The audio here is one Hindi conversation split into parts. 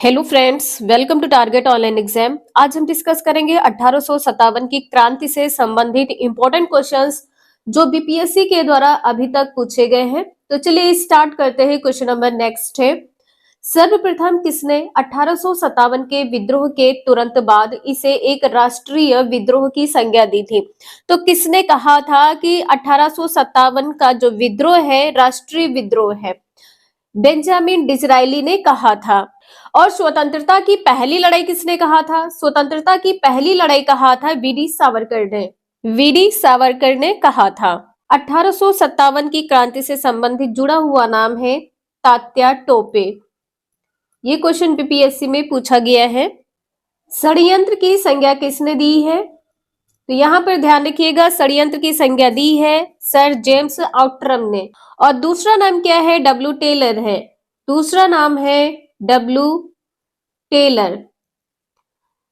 Hello friends, welcome to target online exam. आज हम डिस्कस करेंगे 1857 की क्रांति से संबंधित इंपॉर्टेंट क्वेश्चंस जो बीपीएससी के द्वारा अभी तक पूछे गए हैं। तो चलिए स्टार्ट करते हैं। क्वेश्चन नंबर नेक्स्ट है, सर्वप्रथम किसने 1857 के विद्रोह के तुरंत बाद इसे एक राष्ट्रीय विद्रोह की संज्ञा दी थी? तो किसने कहा था कि 1857 का जो विद्रोह है राष्ट्रीय विद्रोह है? बेंजामिन डिज़रायली ने कहा था। और स्वतंत्रता की पहली लड़ाई किसने कहा था? स्वतंत्रता की पहली लड़ाई कहा था वीडी सावरकर ने। वीडी सावरकर ने कहा था। 1857 की क्रांति से संबंधित जुड़ा हुआ नाम है तात्या टोपे। ये क्वेश्चन बीपीएससी में पूछा गया है। षड्यंत्र की संज्ञा किसने दी है? तो यहाँ पर ध्यान रखिएगा, षड्यंत्र की संज्ञा दी है सर जेम्स आउट्रम ने। और दूसरा नाम क्या है? डब्ल्यू टेलर है। दूसरा नाम है डब्ल्यू टेलर।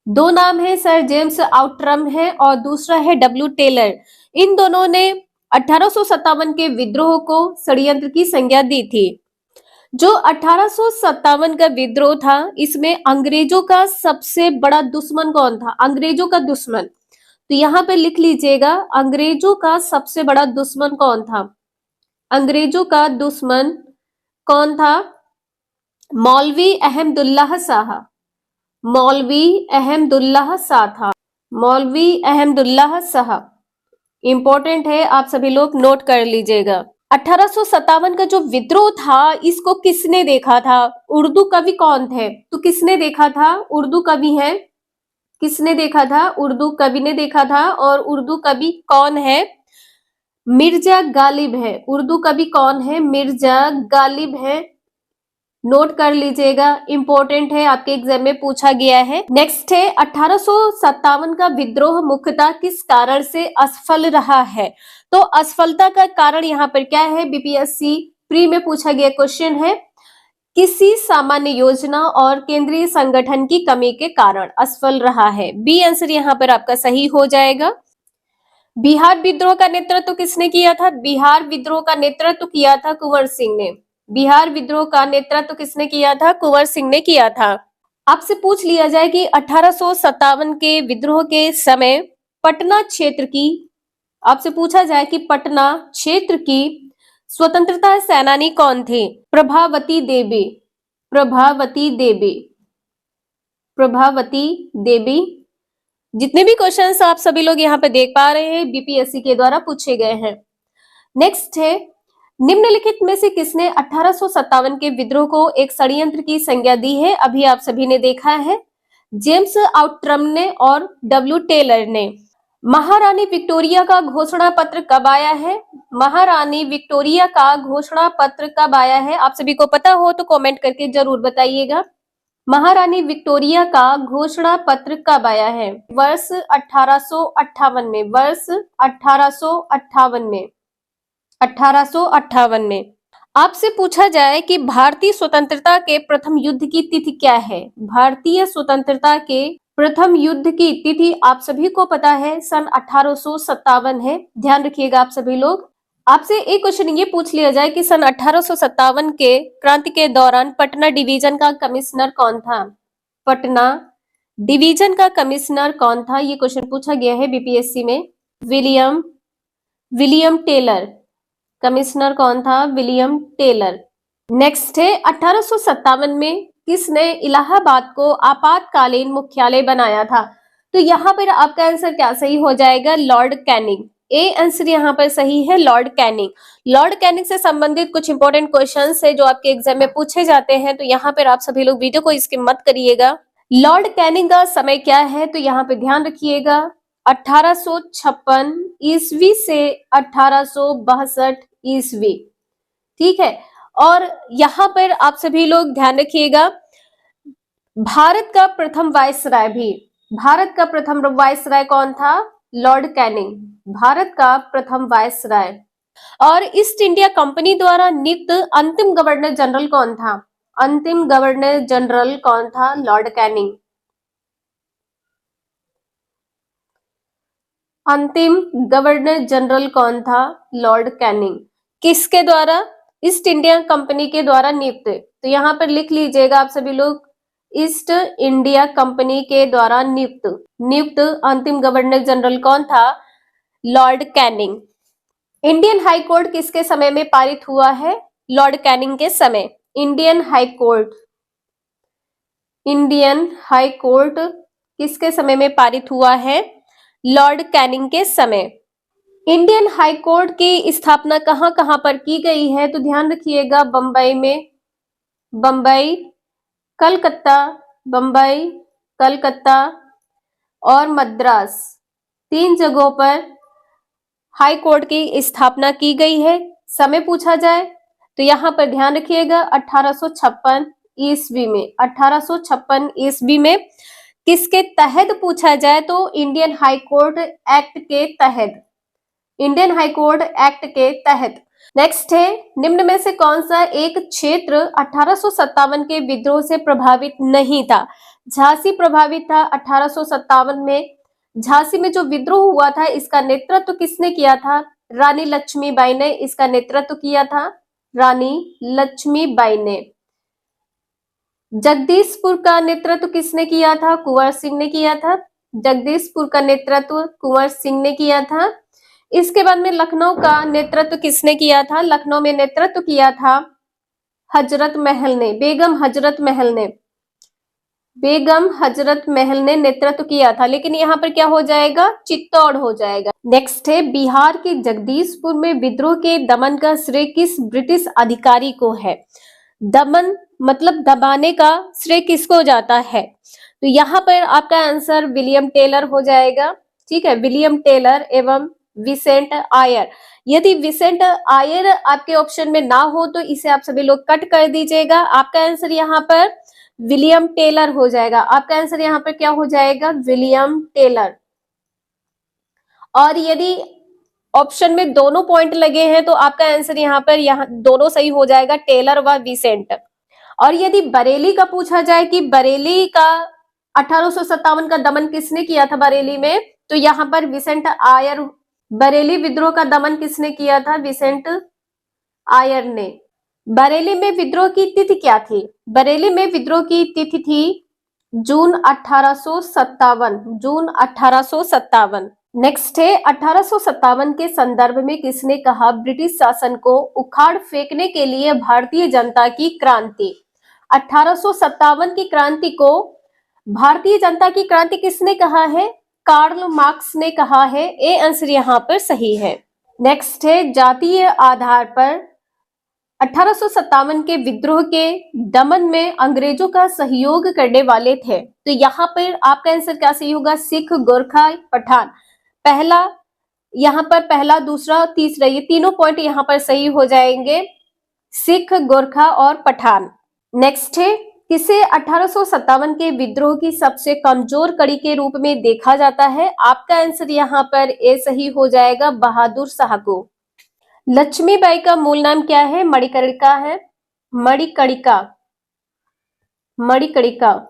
दो नाम है, सर जेम्स आउट्रम है और दूसरा है डब्ल्यू टेलर। इन दोनों ने 1857 के विद्रोह को षड्यंत्र की संज्ञा दी थी। जो 1857 का विद्रोह था, इसमें अंग्रेजों का सबसे बड़ा दुश्मन कौन था? अंग्रेजों का दुश्मन। तो यहाँ पे लिख लीजिएगा, अंग्रेजों का सबसे बड़ा दुश्मन कौन था? अंग्रेजों का दुश्मन कौन था? मौलवी अहमदुल्लाह शाह। मौलवी अहमदुल्लाह शाह था। मौलवी अहमदुल्लाह शाह इंपॉर्टेंट है, आप सभी लोग नोट कर लीजिएगा। 1857 का जो विद्रोह था, इसको किसने देखा था? उर्दू कवि कौन थे? तो किसने देखा था? उर्दू कवि है। किसने देखा था? उर्दू कवि ने देखा था। और उर्दू कवि कौन है? मिर्जा गालिब है। उर्दू कवि कौन है? मिर्जा गालिब है। नोट कर लीजिएगा, इंपॉर्टेंट है, आपके एग्जाम में पूछा गया है। नेक्स्ट है, 1857 का विद्रोह मुख्यतः किस कारण से असफल रहा है? तो असफलता का कारण यहाँ पर क्या है? बीपीएससी प्री में पूछा गया क्वेश्चन है। किसी सामान्य योजना और केंद्रीय संगठन की कमी के कारण असफल रहा है। बी आंसर यहाँ पर आपका सही हो जाएगा। बिहार विद्रोह का नेतृत्व किसने किया था? बिहार विद्रोह का नेतृत्व किया था कुंवर सिंह ने। बिहार विद्रोह का नेतृत्व किसने किया था? कुंवर सिंह ने किया था। आपसे पूछ लिया जाए कि 1857 के विद्रोह के समय पटना क्षेत्र की, आपसे पूछा जाए कि पटना क्षेत्र की स्वतंत्रता सेनानी कौन थे? प्रभावती देवी। प्रभावती देवी। प्रभावती देवी। जितने भी क्वेश्चंस आप सभी लोग यहाँ पे देख पा रहे हैं, बीपीएससी के द्वारा पूछे गए हैं। नेक्स्ट है, निम्नलिखित में से किसने 1857 के विद्रोह को एक षड्यंत्र की संज्ञा दी है? अभी आप सभी ने देखा है, जेम्स आउट्रम ने और डब्ल्यू टेलर ने। महारानी विक्टोरिया का घोषणा पत्र कब आया है? महारानी विक्टोरिया का घोषणा पत्र कब आया है? आप सभी को पता हो तो कमेंट करके जरूर बताइएगा। महारानी विक्टोरिया का घोषणा पत्र कब आया है? वर्ष 1858 में। वर्ष 1858 में। 1858 में। आपसे पूछा जाए कि भारतीय स्वतंत्रता के प्रथम युद्ध की तिथि क्या है? भारतीय स्वतंत्रता के प्रथम युद्ध की तिथि आप सभी को पता है, सन 1857 है। ध्यान रखिएगा आप सभी लोग। आपसे एक क्वेश्चन ये पूछ लिया जाए कि सन 1857 के क्रांति के दौरान पटना डिवीजन का कमिश्नर कौन था? पटना डिवीजन का कमिश्नर कौन था? ये क्वेश्चन पूछा गया है बीपीएससी में। William Taylor. कमिश्नर कौन था? William Taylor. नेक्स्ट है, 1857 में किसने इलाहाबाद को आपातकालीन मुख्यालय बनाया था? तो यहाँ पर आपका आंसर क्या सही हो जाएगा? Lord Canning. ए आंसर यहाँ पर सही है, लॉर्ड कैनिंग। लॉर्ड कैनिंग से संबंधित कुछ इंपॉर्टेंट क्वेश्चंस है जो आपके एग्जाम में पूछे जाते हैं, तो यहाँ पर आप सभी लोग वीडियो को स्किप मत करिएगा। लॉर्ड कैनिंग का समय क्या है? तो यहाँ पे ध्यान रखिएगा, 1856 ईस्वी से 1862 ईस्वी। ठीक है। और यहाँ पर आप सभी लोग ध्यान रखिएगा, भारत का प्रथम वायसराय भी, भारत का प्रथम वायसराय कौन था? Lord Canning. भारत का प्रथम वायसराय। और ईस्ट इंडिया कंपनी द्वारा नियुक्त अंतिम गवर्नर जनरल कौन था? अंतिम गवर्नर जनरल कौन था? Lord Canning. अंतिम गवर्नर जनरल कौन था? Lord Canning. किसके द्वारा? ईस्ट इंडिया कंपनी के द्वारा नियुक्त। तो यहाँ पर लिख लीजिएगा आप सभी लोग, ईस्ट इंडिया कंपनी के द्वारा नियुक्त अंतिम गवर्नर जनरल कौन था? Lord Canning. Indian high court किसके समय में पारित हुआ है? लॉर्ड कैनिंग के समय। इंडियन हाई कोर्ट किसके समय में पारित हुआ है? लॉर्ड कैनिंग के समय। इंडियन हाई कोर्ट की स्थापना कहां कहां पर की गई है? तो ध्यान रखिएगा, बंबई, कलकत्ता और मद्रास, 3 जगहों पर हाई कोर्ट की स्थापना की गई है। समय पूछा जाए तो यहाँ पर ध्यान रखिएगा 1856 ईस्वी में। 1856 ईस्वी में किसके तहत पूछा जाए तो इंडियन हाई कोर्ट एक्ट के तहत। इंडियन हाई कोर्ट एक्ट के तहत। नेक्स्ट है, निम्न में से कौन सा एक क्षेत्र 1857 के विद्रोह से प्रभावित नहीं था? झांसी प्रभावित था 1857 में। झांसी में जो विद्रोह हुआ था इसका नेतृत्व किसने किया था? रानी लक्ष्मीबाई ने इसका नेतृत्व किया था। रानी लक्ष्मीबाई ने। जगदीशपुर का नेतृत्व किसने किया था? कुंवर सिंह ने किया था। जगदीशपुर का नेतृत्व कुंवर सिंह ने किया था। इसके बाद में लखनऊ का नेतृत्व किसने किया था? लखनऊ में नेतृत्व किया था हजरत महल ने, बेगम हजरत महल ने नेतृत्व किया था। लेकिन यहाँ पर क्या हो जाएगा? चित्तौड़ हो जाएगा। नेक्स्ट है, बिहार के जगदीशपुर में विद्रोह के दमन का श्रेय किस ब्रिटिश अधिकारी को है? दमन मतलब दबाने का श्रेय किसको जाता है? तो यहाँ पर आपका आंसर विलियम टेलर हो जाएगा। ठीक है, विलियम टेलर एवं विसेंट आयर। यदि विसेंट आयर आपके ऑप्शन में ना हो तो इसे आप सभी लोग कट कर दीजिएगा। आपका आंसर यहाँ पर विलियम टेलर हो जाएगा। आपका आंसर यहाँ पर क्या हो जाएगा? William Taylor. और यदि ऑप्शन में दोनों पॉइंट लगे हैं तो आपका आंसर यहाँ पर दोनों सही हो जाएगा, टेलर व विसेंट। और यदि बरेली का पूछा जाए कि बरेली का 1857 का दमन किसने किया था बरेली में, तो यहाँ पर विसेंट आयर। बरेली विद्रोह का दमन किसने किया था? विसेंट आयर ने। बरेली में विद्रोह की तिथि क्या थी? बरेली में विद्रोह की तिथि थी जून 1857। नेक्स्ट है, 1857 के संदर्भ में किसने कहा ब्रिटिश शासन को उखाड़ फेंकने के लिए भारतीय जनता की क्रांति? 1857 की क्रांति को भारतीय जनता की क्रांति किसने कहा है? कार्ल मार्क्स ने कहा है। ए आंसर यहाँ पर सही है। नेक्स्ट है, जातीय आधार पर 1857 के विद्रोह के दमन में अंग्रेजों का सहयोग करने वाले थे। तो यहाँ पर आपका आंसर क्या सही होगा? सिख, गोरखा, पठान। यहाँ पर पहला, दूसरा, तीसरा, ये तीनों पॉइंट यहाँ पर सही हो जाएंगे, सिख, गोरखा और पठान। नेक्स्ट है, किसे 1857 के विद्रोह की सबसे कमजोर कड़ी के रूप में देखा जाता है? आपका आंसर यहाँ पर ए सही हो जाएगा, बहादुर शाह को। लक्ष्मीबाई का मूल नाम क्या है? मणिकर्णिका है। मणिकर्णिका।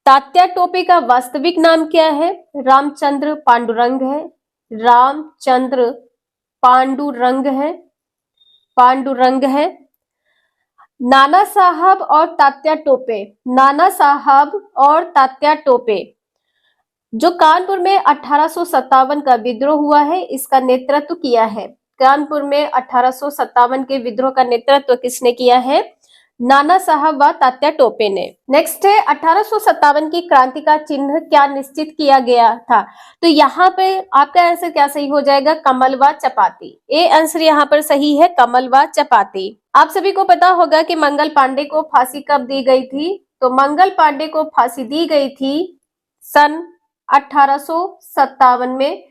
तात्या टोपे का वास्तविक नाम क्या है? रामचंद्र पांडुरंग है। पांडुरंग है। नाना साहब और तात्या टोपे जो कानपुर में 1857 का विद्रोह हुआ है, इसका नेतृत्व किया है। कानपुर में 1857 के विद्रोह का नेतृत्व किसने किया है? नाना साहब व तात्या टोपे ने। नेक्स्ट है, 1857 की क्रांति का चिन्ह क्या निश्चित किया गया था? तो यहाँ पे आपका आंसर क्या सही हो जाएगा? कमल व चपाती। ए आंसर यहाँ पर सही है, कमल व चपाती। आप सभी को पता होगा कि मंगल पांडे को फांसी कब दी गई थी? तो मंगल पांडे को फांसी दी गई थी सन 1857 में।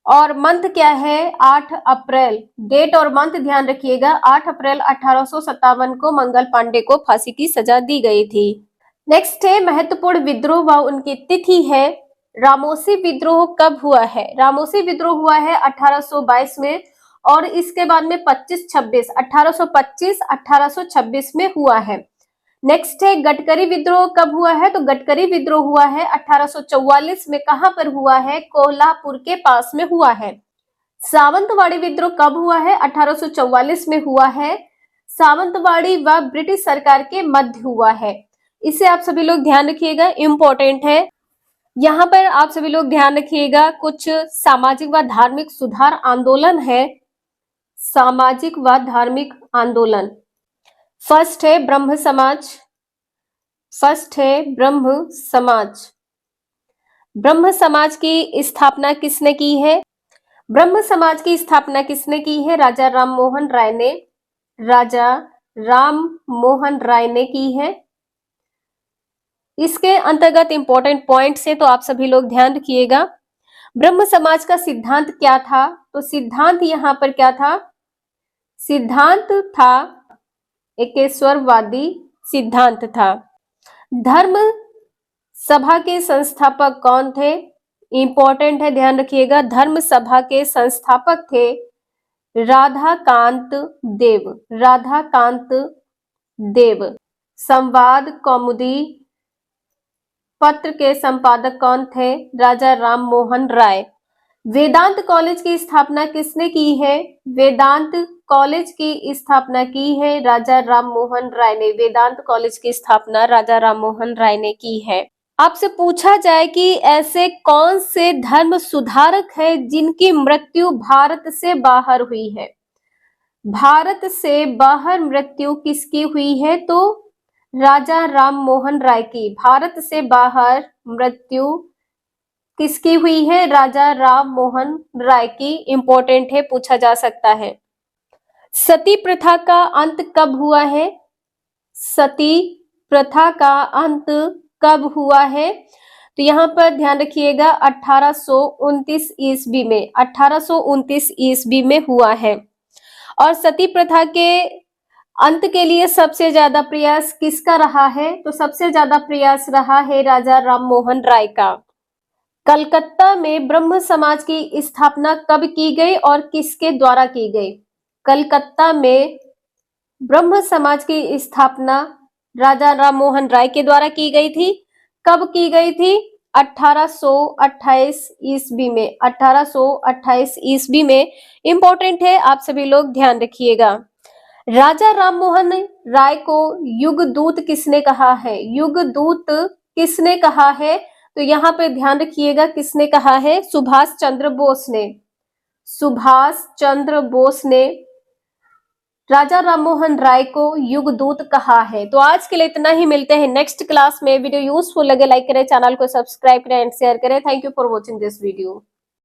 और मंथ क्या है? 8 अप्रैल। डेट और मंथ ध्यान रखिएगा। 8 अप्रैल 1857 को मंगल पांडे को फांसी की सजा दी गई थी। नेक्स्ट है, महत्वपूर्ण विद्रोह व उनकी तिथि है। रामोसी विद्रोह कब हुआ है? रामोसी विद्रोह हुआ है 1822 में और इसके बाद में 1826 में हुआ है। नेक्स्ट है, गडकरी विद्रोह कब हुआ है? तो गडकरी विद्रोह हुआ है 1844 में। कहां पर हुआ है? कोल्हापुर के पास में हुआ है। सावंतवाड़ी विद्रोह कब हुआ है? 1844 में हुआ है। सावंतवाड़ी व ब्रिटिश सरकार के मध्य हुआ है। इसे आप सभी लोग ध्यान रखिएगा, इम्पोर्टेंट है। यहाँ पर आप सभी लोग ध्यान रखिएगा, कुछ सामाजिक व धार्मिक सुधार आंदोलन है। सामाजिक व धार्मिक आंदोलन, फर्स्ट है ब्रह्म समाज। फर्स्ट है ब्रह्म समाज। ब्रह्म समाज की स्थापना किसने की है? ब्रह्म समाज की स्थापना किसने की है? राजा राम मोहन राय ने। राजा राम मोहन राय ने की है। इसके अंतर्गत इंपॉर्टेंट पॉइंट्स है, तो आप सभी लोग ध्यान रखिएगा। ब्रह्म समाज का सिद्धांत क्या था? तो सिद्धांत यहाँ पर क्या था? सिद्धांत था एकेश्वरवादी सिद्धांत था। धर्म सभा के संस्थापक कौन थे? इंपॉर्टेंट है, ध्यान रखिएगा। धर्म सभा के संस्थापक थे राधाकांत देव। राधाकांत देव। संवाद कौमुदी पत्र के संपादक कौन थे? राजा राम मोहन राय। वेदांत कॉलेज की स्थापना किसने की है? वेदांत कॉलेज की स्थापना की है राजा राम मोहन राय ने। वेदांत कॉलेज की स्थापना राजा राम मोहन राय ने की है। आपसे पूछा जाए कि ऐसे कौन से धर्म सुधारक है जिनकी मृत्यु भारत से बाहर हुई है? भारत से बाहर मृत्यु किसकी हुई है? तो राजा राम मोहन राय की। भारत से बाहर मृत्यु किसकी हुई है? राजा राम मोहन राय की। इंपॉर्टेंट है, पूछा जा सकता है। सती प्रथा का अंत कब हुआ है? सती प्रथा का अंत कब हुआ है? तो यहाँ पर ध्यान रखिएगा, 1829 ईस्वी में। 1829 ईस्वी में हुआ है। और सती प्रथा के अंत के लिए सबसे ज्यादा प्रयास किसका रहा है? तो सबसे ज्यादा प्रयास रहा है राजा राम मोहन राय का। कलकत्ता में ब्रह्म समाज की स्थापना कब की गई और किसके द्वारा की गई? कलकत्ता में ब्रह्म समाज की स्थापना राजा राम मोहन राय के द्वारा की गई थी। कब की गई थी? 1828 ईस्वी में। 1828 ईस्वी में। इंपॉर्टेंट है, आप सभी लोग ध्यान रखिएगा। राजा राम मोहन राय को युगदूत किसने कहा है? युगदूत किसने कहा है? तो यहाँ पे ध्यान रखिएगा, किसने कहा है? सुभाष चंद्र बोस ने। सुभाष चंद्र बोस ने राजा राम मोहन राय को युगदूत कहा है। तो आज के लिए इतना ही, मिलते हैं नेक्स्ट क्लास में। वीडियो यूजफुल लगे लाइक करें, चैनल को सब्सक्राइब करें एंड शेयर करें। Thank you for watching this video.